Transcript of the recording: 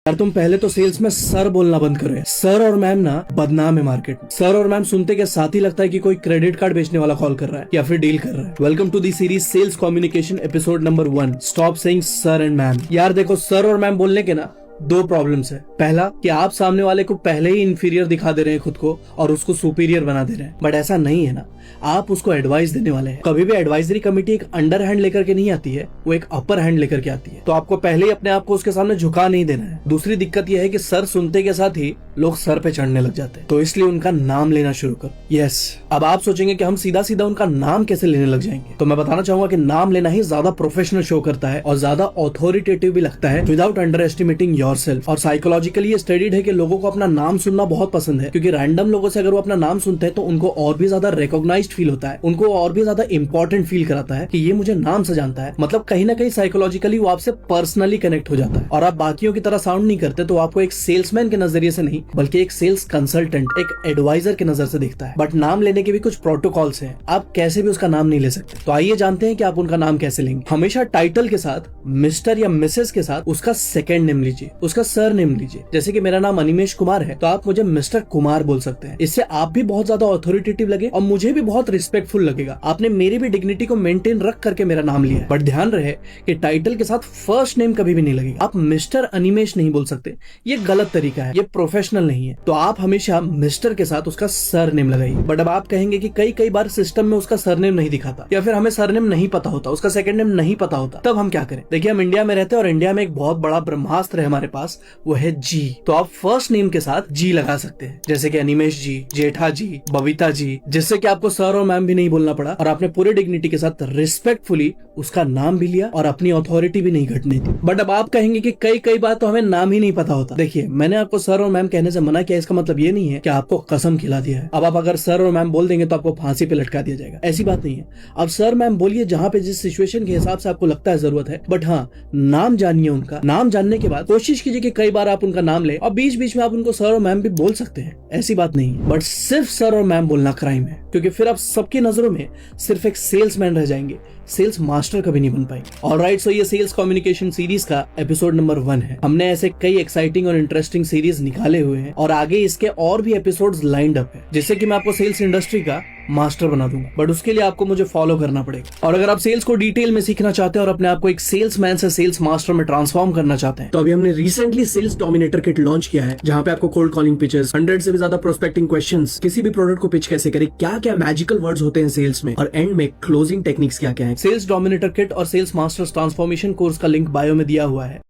यार तुम पहले तो सेल्स में सर बोलना बंद करो। सर और मैम ना बदनाम है मार्केट में। सर और मैम सुनते के साथ ही लगता है कि कोई क्रेडिट कार्ड बेचने वाला कॉल कर रहा है या फिर डील कर रहा है। Welcome to the series sales communication episode number 1, stop saying sir and ma'am. यार देखो, सर और मैम बोलने के ना दो प्रॉब्लम्स है। पहला कि आप सामने वाले को पहले ही इंफीरियर दिखा दे रहे हैं खुद को और उसको सुपीरियर बना दे रहे हैं, बट ऐसा नहीं है ना। आप उसको एडवाइस देने वाले हैं। कभी भी एडवाइजरी कमेटी एक अंडर हैंड लेकर के नहीं आती है, वो एक अपर हैंड लेकर के आती है। तो आपको पहले ही अपने आप को उसके सामने झुका नहीं देना है। दूसरी दिक्कत यह है कि सर सुनते के साथ ही लोग सर पे चढ़ने लग जाते हैं, तो इसलिए उनका नाम लेना शुरू करो। यस, अब आप सोचेंगे कि हम सीधा सीधा उनका नाम कैसे लेने लग जाएंगे, तो मैं बताना चाहूंगा कि नाम लेना ही ज्यादा प्रोफेशनल शो करता है और ज्यादा ऑथोरिटेटिव भी लगता है विदाउट अंडर एस्टिमेटिंग योरसेल्फ। और साइकोलॉजिकली ये स्टडीड है कि लोगों को अपना नाम सुनना बहुत पसंद है, क्योंकि रैंडम लोगों से अगर वो अपना नाम सुनते हैं तो उनको और भी ज्यादा रिकॉग्नाइज्ड फील होता है, उनको और भी ज्यादा इंपॉर्टेंट फील कराता है कि ये मुझे नाम से जानता है। मतलब कहीं ना कहीं साइकोलॉजिकली वो आपसे पर्सनली कनेक्ट हो जाता है और आप बाकियों की तरह साउंड नहीं करते, तो आपको एक सेल्समैन के नजरिए से नहीं बल्कि एक सेल्स कंसल्टेंट, एक एडवाइजर के नजर से दिखता है। बट नाम लेने के भी कुछ प्रोटोकॉल्स हैं, आप कैसे भी उसका नाम नहीं ले सकते। तो आइए जानते हैं कि आप उनका नाम कैसे लेंगे। हमेशा टाइटल के साथ मिस्टर या मिसेस के साथ उसका सेकंड नेम लीजिए, उसका सर नेम लीजिए। जैसे कि मेरा नाम अनिमेश कुमार है, तो आप मुझे मिस्टर कुमार बोल सकते हैं। इससे आप भी बहुत ज्यादा ऑथोरिटेटिव लगे और मुझे भी बहुत रिस्पेक्टफुल लगेगा। आपने मेरी भी डिग्निटी को मेंटेन रख करके मेरा नाम लिया है। बट ध्यान रहे कि टाइटल के साथ फर्स्ट नेम कभी भी नहीं लगेगा। आप मिस्टर अनिमेश नहीं बोल सकते, ये गलत तरीका है, ये प्रोफेशनल नहीं है। तो आप हमेशा मिस्टर के साथ उसका सर नेम लगाइए। बट अब आप कहेंगे कि कई बार सिस्टम में उसका सरनेम नहीं दिखाता या फिर हमें सरनेम नहीं पता होता, उसका सेकंड नेम नहीं पता होता, तब हम क्या करें? देखिए, हम इंडिया में रहते हैं और इंडिया में एक बहुत बड़ा ब्रह्मास्त्र है हमारे पास, वो है जी। तो आप फर्स्ट नेम के साथ जी लगा सकते हैं, जैसे कि अनिमेश जी, जेठा जी, बबीता जी, जिससे कि आपको सर और मैम भी नहीं बोलना पड़ा और आपने पूरे डिग्निटी के साथ रिस्पेक्टफुली उसका नाम भी लिया और अपनी अथॉरिटी भी नहीं घटने दी। बट अब आप कहेंगे कि कई बार तो हमें नाम ही नहीं पता होता। देखिए, मैंने आपको सर और मैम कहने से मना किया, इसका मतलब ये नहीं है कि आपको कसम खिला दिया है। अब आप अगर सर और मैम बोल देंगे तो आपको फांसी पे लटका दिया जाएगा, ऐसी बात नहीं है। अब सर मैम बोलिए जहां पे जिस सिचुएशन के हिसाब से आपको लगता है जरूरत है, बट हाँ, नाम जानिए। उनका नाम जानने के बाद कोशिश कीजिए कि कई बार आप उनका नाम ले और बीच बीच में आप उनको सर और मैम भी बोल सकते हैं, ऐसी बात नहीं है। बट सिर्फ सर और मैम बोलना क्राइम है, क्योंकि फिर आप सबकी नजरों में सिर्फ एक सेल्समैन रह जाएंगे, सेल्स मास्टर कभी नहीं बन पाएंगे। ऑलराइट, सो ये सेल्स कम्युनिकेशन सीरीज का एपिसोड नंबर 1 है। हमने ऐसे कई एक्साइटिंग और इंटरेस्टिंग सीरीज निकाले हुए हैं और आगे इसके और भी एपिसोड्स लाइंड अप है, जिससे कि मैं आपको सेल्स इंडस्ट्री का मास्टर बना दूंगा। बट उसके लिए आपको मुझे फॉलो करना पड़ेगा। और अगर आप सेल्स को डिटेल में सीखना चाहते हैं और अपने आप को एक सेल्समैन से सेल्स मास्टर में ट्रांसफॉर्म करना चाहते हैं, तो अभी हमने recently sales dominator kit launch किया है, जहां पे आपको कोल्ड कॉलिंग पिचेस, 100 से भी ज्यादा प्रोस्पेक्टिंग क्वेश्चंस, किसी भी प्रोडक्ट को पिच कैसे करें, क्या क्या मैजिकल वर्ड्स होते हैं सेल्स में, और एंड में क्लोजिंग टेक्निक्स क्या क्या है। सेल्स डोमिनेटर किट और सेल्स मास्टर्स ट्रांसफॉर्मेशन कोर्स का लिंक बायो में दिया हुआ है।